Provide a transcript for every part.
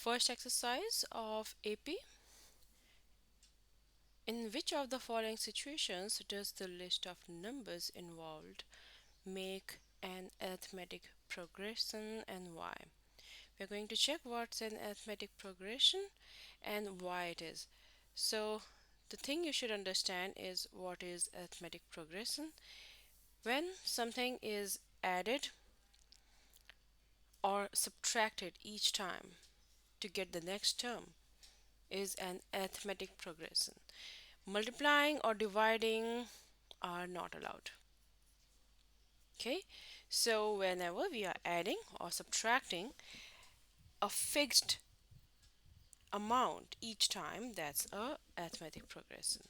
First exercise of AP. In which of the following situations does the list of numbers involved make an arithmetic progression and why? We're going to check what's an arithmetic progression and why it is. So the thing you should understand is what is arithmetic progression. When something is added or subtracted each time to get the next term is an arithmetic progression. Multiplying or dividing are not allowed. Okay, so whenever we are adding or subtracting a fixed amount each time, that's a arithmetic progression.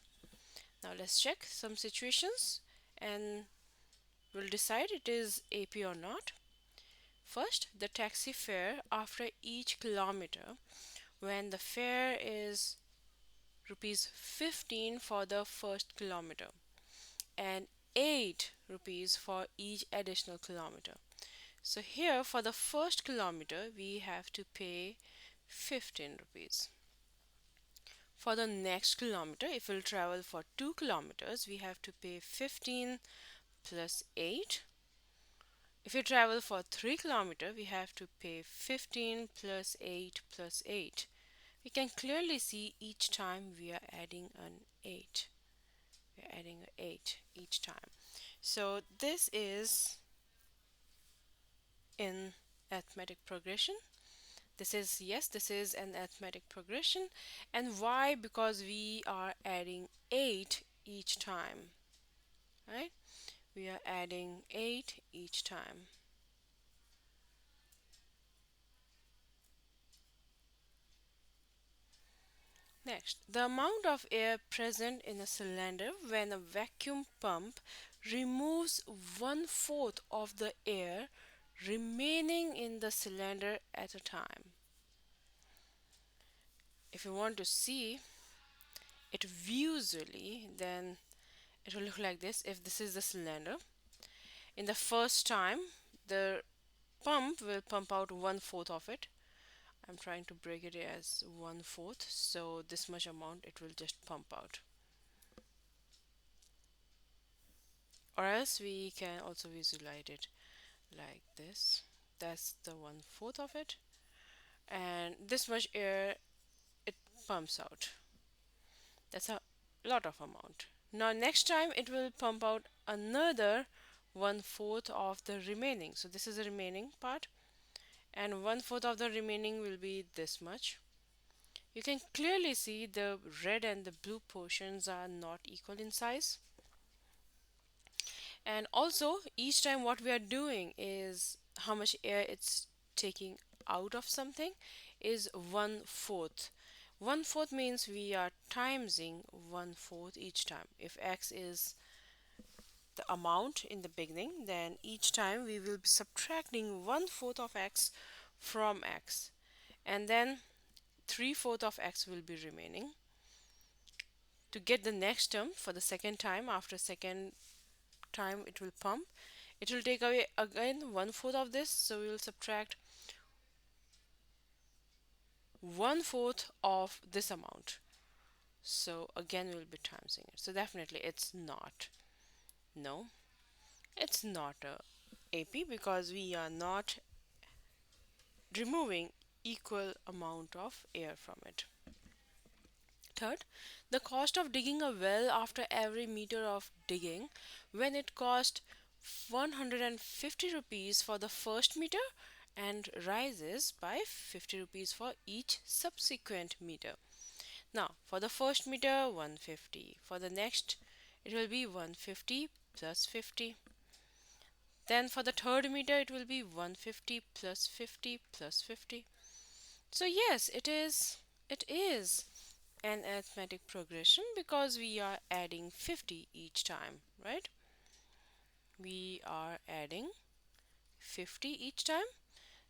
Now let's check some situations and we'll decide it is AP or not. First, the taxi fare after each kilometer, when the fare is rupees 15 for the first kilometer and 8 rupees for each additional kilometer. So here for the first kilometer we have to pay 15 rupees. For the next kilometer, if we'll travel for 2 kilometers, we have to pay 15 plus 8. If we travel for 3 kilometers, we have to pay 15 plus 8 plus 8. We can clearly see each time we are adding an 8. We are adding an 8 each time. So this is in arithmetic progression. This is, yes, this is an arithmetic progression. And why? Because we are adding 8 each time, right? We are adding 8 each time. Next, the amount of air present in a cylinder when a vacuum pump removes 1/4 of the air remaining in the cylinder at a time. If you want to see it visually, then it will look like this. If this is the cylinder, in the first time, the pump will pump out 1/4 of it. I'm trying to break it as 1/4, so this much amount it will just pump out. Or else we can also visualize it like this. That's the 1/4 of it, and this much air it pumps out. That's a lot of amount. Now next time it will pump out another 1/4 of the remaining. So this is the remaining part, and 1/4 of the remaining will be this much. You can clearly see the red and the blue portions are not equal in size. And also each time what we are doing is how much air it's taking out of something is 1/4. 1/4 means we are timesing 1/4 each time. If x is the amount in the beginning, then each time we will be subtracting 1/4 of x from x, and then 3/4 of x will be remaining. To get the next term for the second time, after second time it will pump, it will take away again 1/4 of this, so we will subtract 1/4 of this amount. So again we will be timesing it. So definitely it's not. No, it's not a AP because we are not removing equal amount of air from it. Third, the cost of digging a well after every meter of digging, when it cost 150 rupees for the first meter and rises by 50 rupees for each subsequent meter. Now, for the first meter, 150. For the next, it will be 150 plus 50. Then for the third meter, it will be 150 plus 50 plus 50. So yes, it is an arithmetic progression because we are adding 50 each time, right? We are adding 50 each time.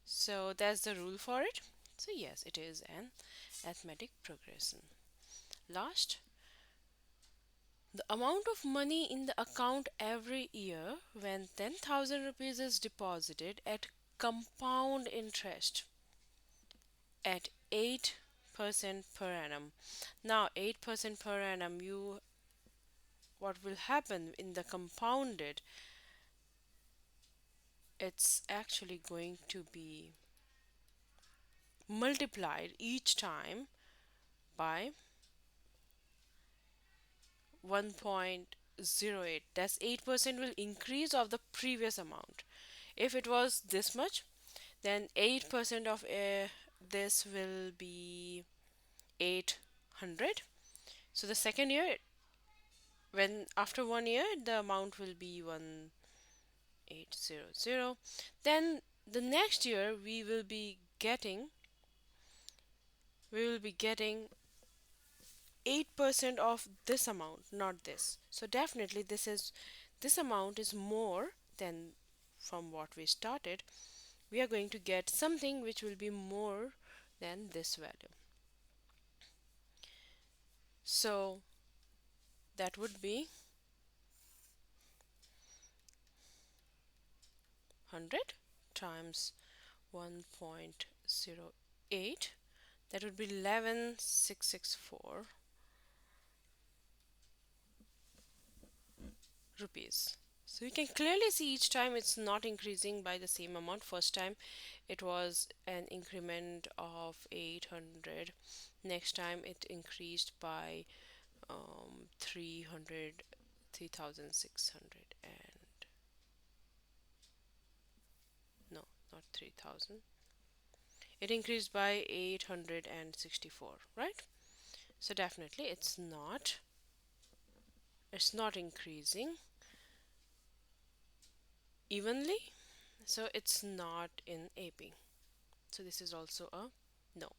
So that's the rule for it. So yes, it is an arithmetic progression. Last, the amount of money in the account every year when 10,000 rupees is deposited at compound interest at 8% per annum. Now 8% per annum, you what will happen in the compounded, it's actually going to be multiplied each time by 1.08. That's 8% will increase of the previous amount. If it was this much, then 8% of this will be 800. So the second year, when after 1 year, the amount will be 1800. Then the next year we will be getting 8% of this amount, not this. So definitely this amount is more than from what we started. We are going to get something which will be more than this value. So that would be 100 times 1.08. That would be 11,664 rupees. So you can clearly see each time it's not increasing by the same amount. First time it was an increment of 800. Next time it increased by 300, 3,600, and no, not 3,000. It increased by 864, right? So definitely it's not increasing evenly, so it's not in AP. So this is also a no.